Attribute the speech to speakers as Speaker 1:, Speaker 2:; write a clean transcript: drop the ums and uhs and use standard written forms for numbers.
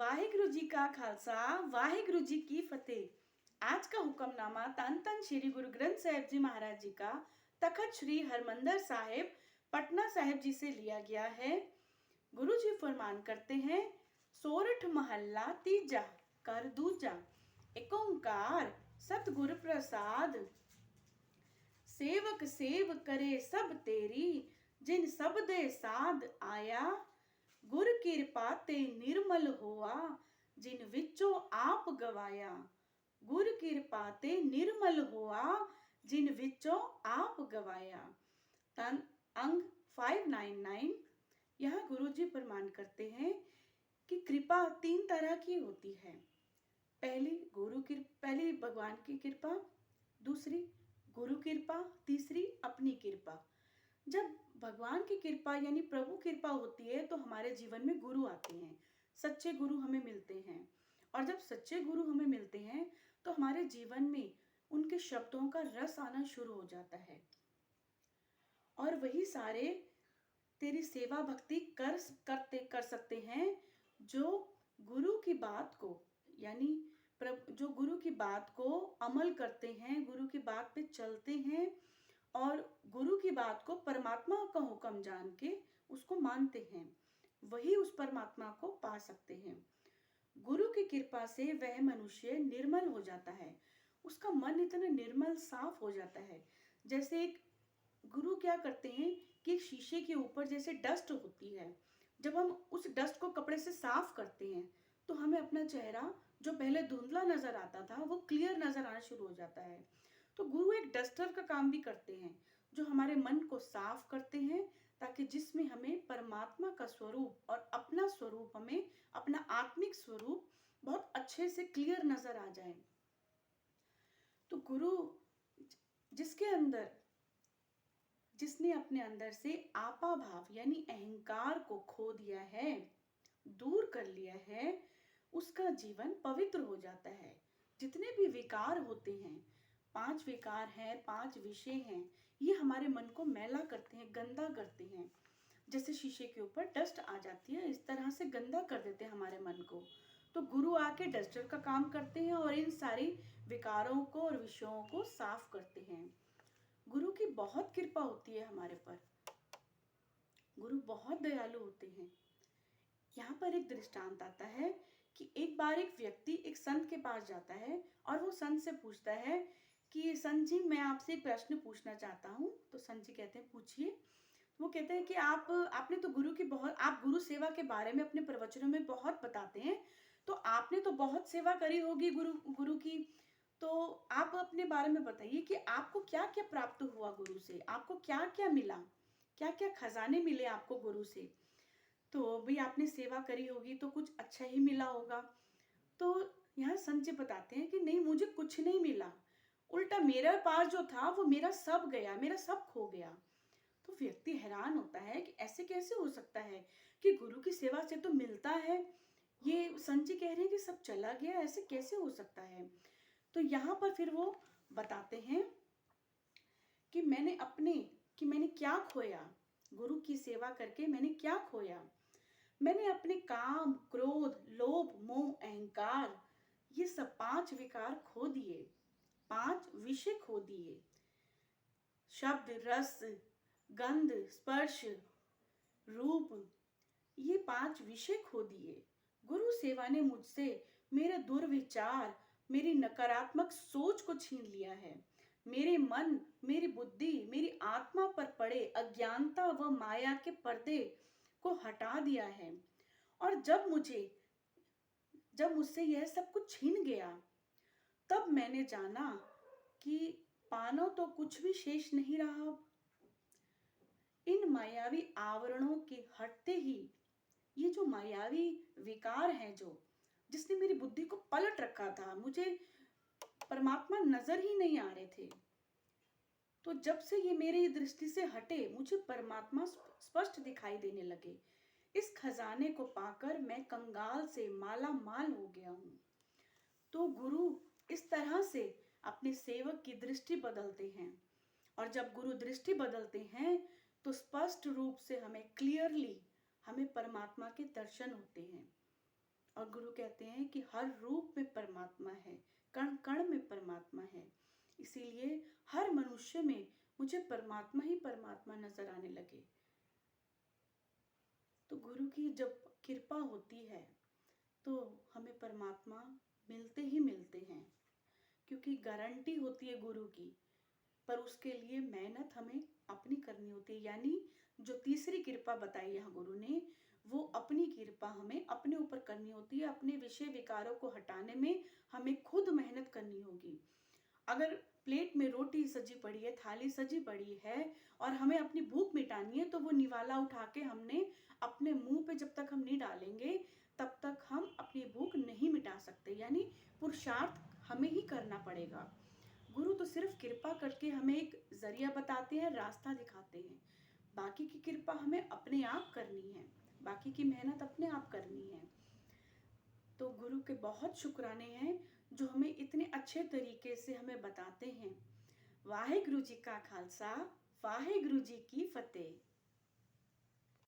Speaker 1: वाहिगुरु जी का खालसा वाहिगुरु जी की फतेह। आज का हुक्मनामा तन तन श्री गुरु ग्रंथ साहिब जी महाराज जी का तखत श्री हरमंदर साहिब पटना साहिब जी से लिया गया है। गुरु जी फरमान करते हैं, सोरठ महल्ला तीजा कर दूजा, एक ओंकार सतगुर प्रसाद। सेवक सेव करे सब तेरी, जिन सब दे साध आया। गुर किरपा ते निर्मल होआ, जिन विचों आप गवाया। गुर किरपा ते निर्मल होआ, जिन विचों आप गवाया। तन अंग 599। यह गुरु जी फरमान करते हैं कि कृपा तीन तरह की होती है। पहली भगवान की कृपा, दूसरी गुरु कृपा, तीसरी अपनी कृपा। जब भगवान की कृपा यानी प्रभु कृपा होती है तो हमारे जीवन में गुरु आते हैं, सच्चे गुरु हमें मिलते हैं। और जब सच्चे गुरु हमें मिलते हैं तो हमारे जीवन में उनके शब्दों का रस आना शुरू हो जाता है और वही सारे तेरी सेवा भक्ति कर सकते हैं जो गुरु की बात को यानी जो गुरु की बात को अमल करते हैं, गुरु की बात पे चलते हैं और गुरु की बात को परमात्मा का हुक्म जान के उसको मानते हैं, वही उस परमात्मा को पा सकते हैं। गुरु की कृपा से वह मनुष्य निर्मल हो जाता है, उसका मन इतना निर्मल साफ हो जाता है। जैसे एक गुरु क्या करते हैं कि शीशे के ऊपर जैसे डस्ट होती है, जब हम उस डस्ट को कपड़े से साफ करते हैं तो हमें अपना चेहरा जो पहले धुंधला नजर आता था वो क्लियर नजर आना शुरू हो जाता है। तो गुरु एक डस्टर का काम भी करते हैं जो हमारे मन को साफ करते हैं ताकि जिसमें हमें परमात्मा का स्वरूप और अपना स्वरूप, हमें अपना आत्मिक स्वरूप बहुत अच्छे से क्लियर नजर आ जाए। तो गुरु जिसने अपने अंदर से आपा भाव यानी अहंकार को खो दिया है, दूर कर लिया है, उसका जीवन पवित्र हो जाता है। जितने भी विकार होते हैं, 5 विकार हैं, 5 विषय हैं, ये हमारे मन को मैला करते हैं, गंदा करते हैं। जैसे शीशे के ऊपर डस्ट आ जाती है, इस तरह से गंदा कर देते हैं हमारे मन को। तो गुरु आके डस्टर का काम करते हैं और इन सारी विकारों को और विषयों को साफ करते हैं। गुरु की बहुत कृपा होती है हमारे पर, गुरु बहुत दयालु होते हैं। यहाँ पर एक दृष्टांत आता है कि एक बार एक व्यक्ति एक संत के पास जाता है और वो संत से पूछता है कि संत जी, मैं आपसे एक प्रश्न पूछना चाहता हूँ। तो संत जी कहते हैं, पूछिए। वो कहते हैं कि आपने तो आप गुरु सेवा के बारे में अपने प्रवचनों में बहुत बताते हैं, तो आपने तो बहुत सेवा करी होगी गुरु की। तो आप अपने बारे में बताइए कि आपको क्या क्या प्राप्त हुआ गुरु से, आपको क्या क्या मिला, क्या क्या खजाने मिले आपको गुरु से। तो भाई आपने सेवा करी होगी तो कुछ अच्छा ही मिला होगा। तो यहाँ संत जी बताते हैं कि नहीं, मुझे कुछ नहीं मिला, उल्टा मेरे पास जो था वो मेरा सब गया, मेरा सब खो गया। तो व्यक्ति हैरान होता है कि ऐसे कैसे हो सकता है कि गुरु की सेवा से तो मिलता है, ये संत जी कह रहे हैं कि सब चला गया, ऐसे कैसे हो सकता है। तो यहाँ पर फिर वो बताते हैं कि मैंने क्या खोया, गुरु की सेवा करके मैंने क्या खोया। मैंने अपने काम, क्रोध, लोभ, मोह, अहंकार, ये सब 5 विकार खो दिए, 5 विषय खो दिए। शब्द, रस, गंध, स्पर्श, रूप, ये 5 विषय खो दिए। गुरु सेवा ने मुझसे मेरे दुर्विचार, मेरी नकारात्मक सोच को छीन लिया है। मेरे मन, मेरी बुद्धि, मेरी आत्मा पर पड़े अज्ञानता व माया के पर्दे को हटा दिया है। और जब मुझसे यह सब कुछ छीन गया, तब मैंने जाना कि पानो तो कुछ भी शेष नहीं रहा। अब इन मायावी आवरणों के हटते ही, ये जो मायावी विकार हैं जिसने मेरी बुद्धि को पलट रखा था, मुझे परमात्मा नजर ही नहीं आ रहे थे, तो जब से ये मेरी दृष्टि से हटे, मुझे परमात्मा स्पष्ट दिखाई देने लगे। इस खजाने को पाकर मैं कंगाल से माला माल हो गया हूँ। तो गुरु इस तरह से अपने सेवक की दृष्टि बदलते हैं, और जब गुरु दृष्टि बदलते हैं तो स्पष्ट रूप से हमें परमात्मा के दर्शन होते हैं। और गुरु कहते हैं कि हर रूप में परमात्मा है, कण कण में परमात्मा है। इसीलिए हर मनुष्य में मुझे परमात्मा ही परमात्मा नजर आने लगे। तो गुरु की जब कृपा होती है तो हमें परमात्मा मिलते ही मिलते हैं, क्योंकि गारंटी होती है गुरु की। पर उसके लिए मेहनत हमें अपनी करनी होती है। यानी जो तीसरी कृपा बताई यहाँ गुरु ने, वो अपनी कृपा हमें अपने ऊपर करनी होती है। अपने विषय विकारों को हटाने में हमें खुद मेहनत करनी होगी। अगर प्लेट में रोटी सजी पड़ी है, थाली सजी पड़ी है और हमें अपनी भूख मिटानी है, तो वो निवाला उठा के हमने अपने मुंह पे जब तक हम नहीं डालेंगे तब तक हम अपनी भूख नहीं मिटा सकते। यानी पुरुषार्थ हमें ही करना पड़ेगा। गुरु तो सिर्फ कृपा करके हमें एक जरिया बताते हैं, रास्ता दिखाते हैं। बाकी की कृपा हमें अपने आप करनी है, बाकी की मेहनत अपने आप करनी है। तो गुरु के बहुत शुक्राने हैं जो हमें इतने अच्छे तरीके से हमें बताते हैं। वाहे गुरु जी का खालसा, वाहे गुरु जी की फतेह।